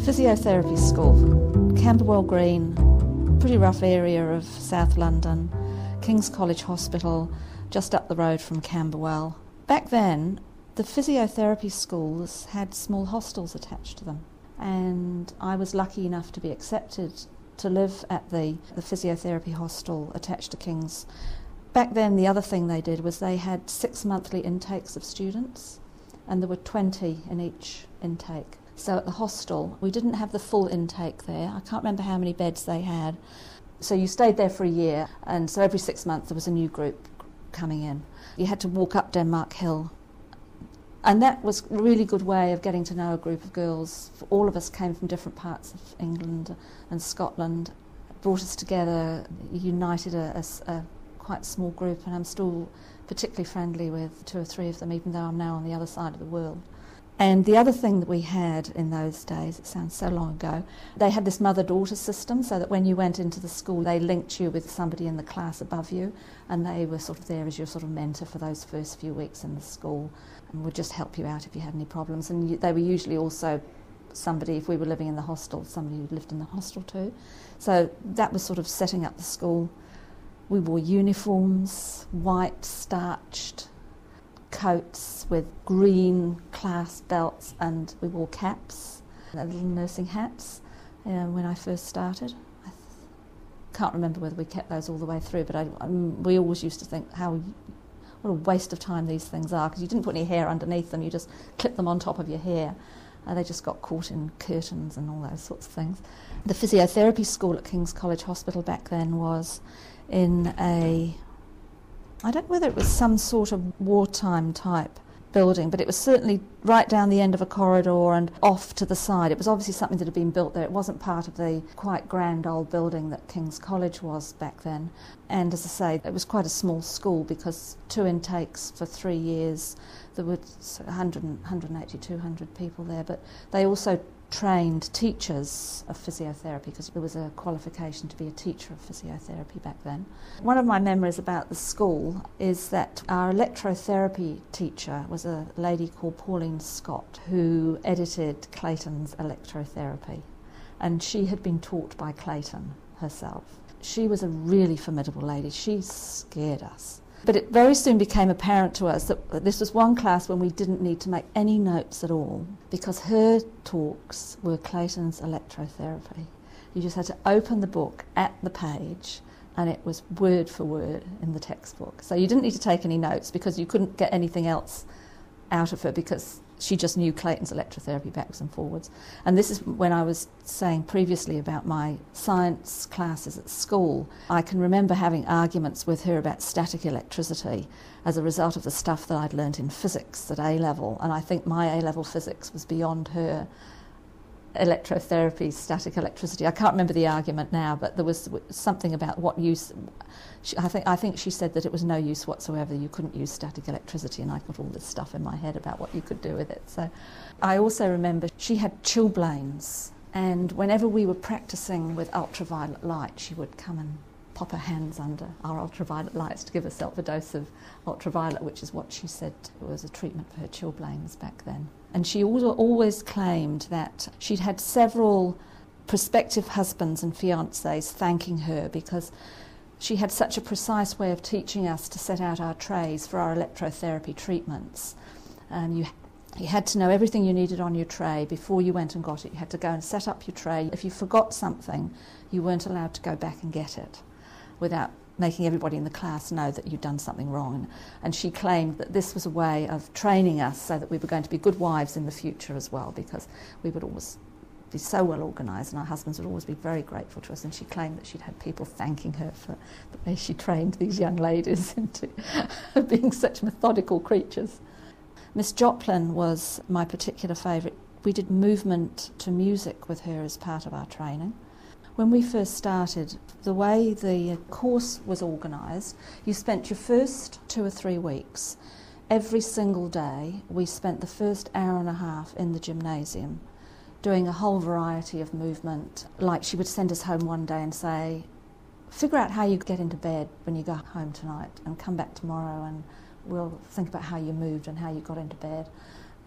Physiotherapy school, Camberwell Green, pretty rough area of South London, King's College Hospital, just up the road from Camberwell. Back then, the physiotherapy schools had small hostels attached to them, and I was lucky enough to be accepted to live at the physiotherapy hostel attached to King's. Back then, the other thing they did was they had 6 monthly intakes of students, and there were 20 in each intake. So at the hostel, we didn't have the full intake there. I can't remember how many beds they had. So you stayed there for a year, and so every 6 months there was a new group coming in. You had to walk up Denmark Hill. And that was a really good way of getting to know a group of girls. All of us came from different parts of England and Scotland. It brought us together, united a quite small group, and I'm still particularly friendly with 2 or 3 of them, even though I'm now on the other side of the world. And the other thing that we had in those days, it sounds so long ago, they had this mother-daughter system, so that when you went into the school, they linked you with somebody in the class above you, and they were sort of there as your sort of mentor for those first few weeks in the school, and would just help you out if you had any problems. And they were usually also somebody, if we were living in the hostel, somebody who lived in the hostel too. So that was sort of setting up the school. We wore uniforms, white starched coats with green clasp belts, and we wore caps, little nursing hats when I first started. I can't remember whether we kept those all the way through, but we always used to think what a waste of time these things are, because you didn't put any hair underneath them, you just clipped them on top of your hair. They just got caught in curtains and all those sorts of things. The physiotherapy school at King's College Hospital back then was in I don't know whether it was some sort of wartime type building, but it was certainly right down the end of a corridor and off to the side. It was obviously something that had been built there. It wasn't part of the quite grand old building that King's College was back then. And as I say, it was quite a small school because 2 intakes for 3 years. There were 180, 200 people there, but they also trained teachers of physiotherapy because there was a qualification to be a teacher of physiotherapy back then. One of my memories about the school is that our electrotherapy teacher was a lady called Pauline Scott, who edited Clayton's Electrotherapy, and she had been taught by Clayton herself. She was a really formidable lady. She scared us. But it very soon became apparent to us that this was one class when we didn't need to make any notes at all, because her talks were Clayton's Electrotherapy. You just had to open the book at the page, and it was word for word in the textbook. So you didn't need to take any notes because you couldn't get anything else out of her, because she just knew Clayton's Electrotherapy backwards and forwards. And this is when I was saying previously about my science classes at school. I can remember having arguments with her about static electricity as a result of the stuff that I'd learnt in physics at A-level, and I think my A-level physics was beyond her electrotherapy, static electricity. I can't remember the argument now, but there was something about what use. I think she said that it was no use whatsoever. You couldn't use static electricity, and I got all this stuff in my head about what you could do with it. So I also remember she had chilblains, and whenever we were practicing with ultraviolet light, she would come and pop her hands under our ultraviolet lights to give herself a dose of ultraviolet, which is what she said was a treatment for her chilblains back then. And she always claimed that she'd had several prospective husbands and fiancés thanking her because she had such a precise way of teaching us to set out our trays for our electrotherapy treatments. You had to know everything you needed on your tray before you went and got it. You had to go and set up your tray. If you forgot something, you weren't allowed to go back and get it without making everybody in the class know that you'd done something wrong. And she claimed that this was a way of training us so that we were going to be good wives in the future as well, because we would always be so well organised and our husbands would always be very grateful to us. And she claimed that she'd had people thanking her for the way she trained these young ladies into being such methodical creatures. Miss Joplin was my particular favourite. We did movement to music with her as part of our training. When we first started, the way the course was organised, you spent your first 2 or 3 weeks. Every single day, we spent the first hour and a half in the gymnasium doing a whole variety of movement. Like she would send us home one day and say, figure out how you get into bed when you go home tonight and come back tomorrow and we'll think about how you moved and how you got into bed.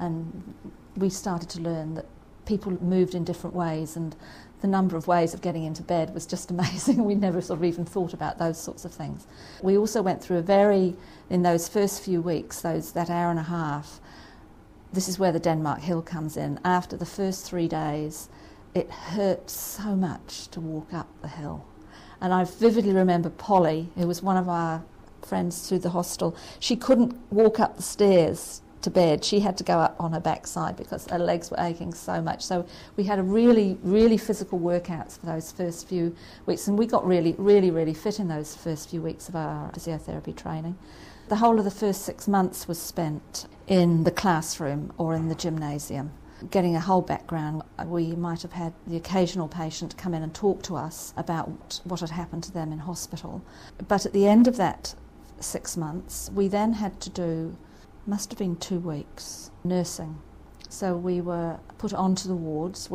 And we started to learn that people moved in different ways, and the number of ways of getting into bed was just amazing. We never sort of even thought about those sorts of things. We also went through in those first few weeks, that hour and a half, this is where the Denmark Hill comes in. After the first 3 days, it hurt so much to walk up the hill. And I vividly remember Polly, who was one of our friends through the hostel, she couldn't walk up the stairs to bed. She had to go up on her backside because her legs were aching so much. So we had a really, really physical workouts for those first few weeks, and we got really, really, really fit in those first few weeks of our physiotherapy training. The whole of the first 6 months was spent in the classroom or in the gymnasium, getting a whole background. We might have had the occasional patient come in and talk to us about what had happened to them in hospital. But at the end of that 6 months, we then had to do, must have been 2 weeks, nursing. So we were put onto the wards.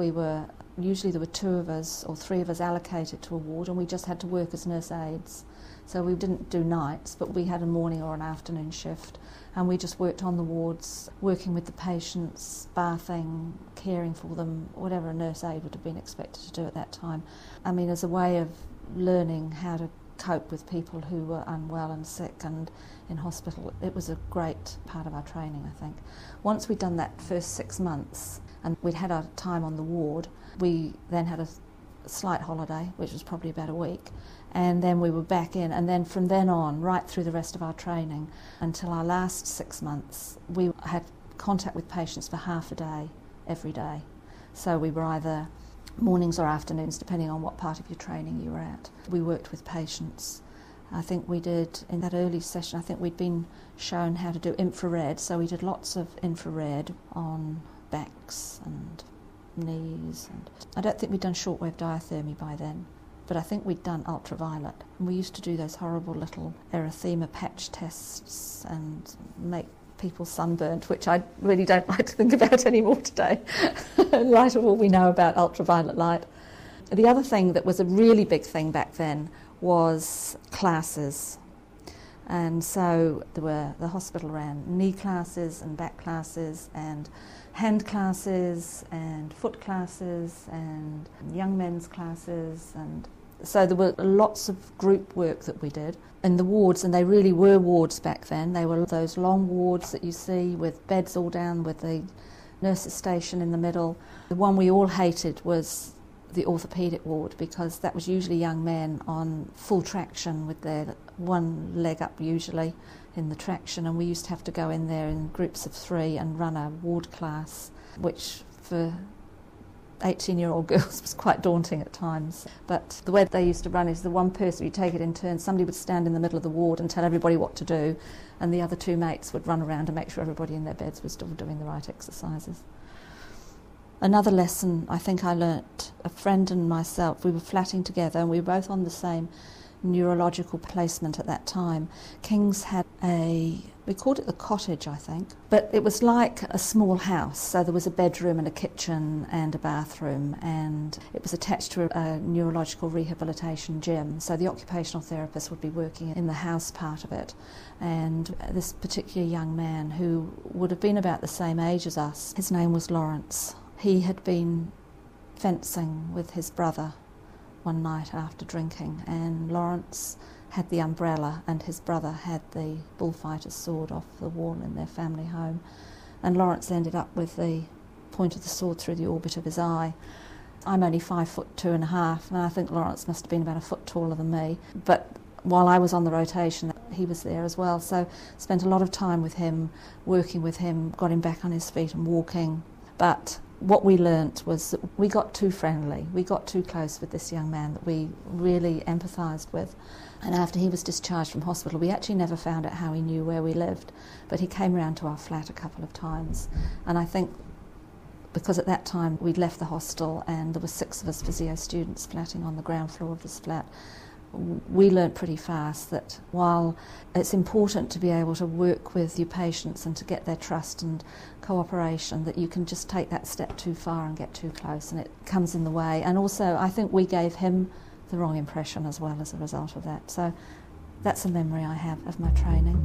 Usually there were 2 of us or 3 of us allocated to a ward, and we just had to work as nurse aides. So we didn't do nights, but we had a morning or an afternoon shift, and we just worked on the wards, working with the patients, bathing, caring for them, whatever a nurse aide would have been expected to do at that time. I mean, as a way of learning how to cope with people who were unwell and sick and in hospital, it was a great part of our training, I think. Once we'd done that first 6 months and we'd had our time on the ward, we then had a slight holiday, which was probably about a week, and then we were back in, and then from then on, right through the rest of our training, until our last 6 months, we had contact with patients for half a day, every day. So we were either mornings or afternoons, depending on what part of your training you were at. We worked with patients. I think we did, in that early session, I think we'd been shown how to do infra-red, so we did lots of infra-red on backs and knees. And I don't think we'd done shortwave diathermy by then, but I think we'd done ultraviolet. And we used to do those horrible little erythema patch tests and make people sunburnt, which I really don't like to think about anymore today, in light of all we know about ultraviolet light. The other thing that was a really big thing back then was classes. And so the hospital ran knee classes and back classes and hand classes and foot classes and young men's classes, and so there were lots of group work that we did in the wards, and they really were wards back then. They were those long wards that you see with beds all down with the nurses' station in the middle. The one we all hated was the orthopaedic ward, because that was usually young men on full traction with their one leg up usually in the traction, and we used to have to go in there in groups of 3 and run a ward class, which for 18-year-old girls was quite daunting at times. But the way they used to run is the one person, you take it in turn, somebody would stand in the middle of the ward and tell everybody what to do, and the other 2 mates would run around and make sure everybody in their beds was still doing the right exercises. Another lesson I think I learnt, a friend and myself, we were flatting together and we were both on the same neurological placement at that time. King's had we called it the cottage, I think, but it was like a small house. So there was a bedroom and a kitchen and a bathroom, and it was attached to a neurological rehabilitation gym. So the occupational therapist would be working in the house part of it. And this particular young man, who would have been about the same age as us, his name was Lawrence. He had been fencing with his brother one night after drinking, and Lawrence had the umbrella and his brother had the bullfighter's sword off the wall in their family home, and Lawrence ended up with the point of the sword through the orbit of his eye. I'm only 5'2.5", and I think Lawrence must have been about a foot taller than me, but while I was on the rotation he was there as well, so spent a lot of time with him, working with him, got him back on his feet and walking. But what we learnt was that we got too friendly, we got too close with this young man that we really empathised with. And after he was discharged from hospital, we actually never found out how he knew where we lived, but he came round to our flat a couple of times. And I think because at that time we'd left the hostel and there were 6 of us physio students flatting on the ground floor of this flat, we learnt pretty fast that while it's important to be able to work with your patients and to get their trust and cooperation, that you can just take that step too far and get too close and it comes in the way. And also I think we gave him the wrong impression as well as a result of that. So that's a memory I have of my training.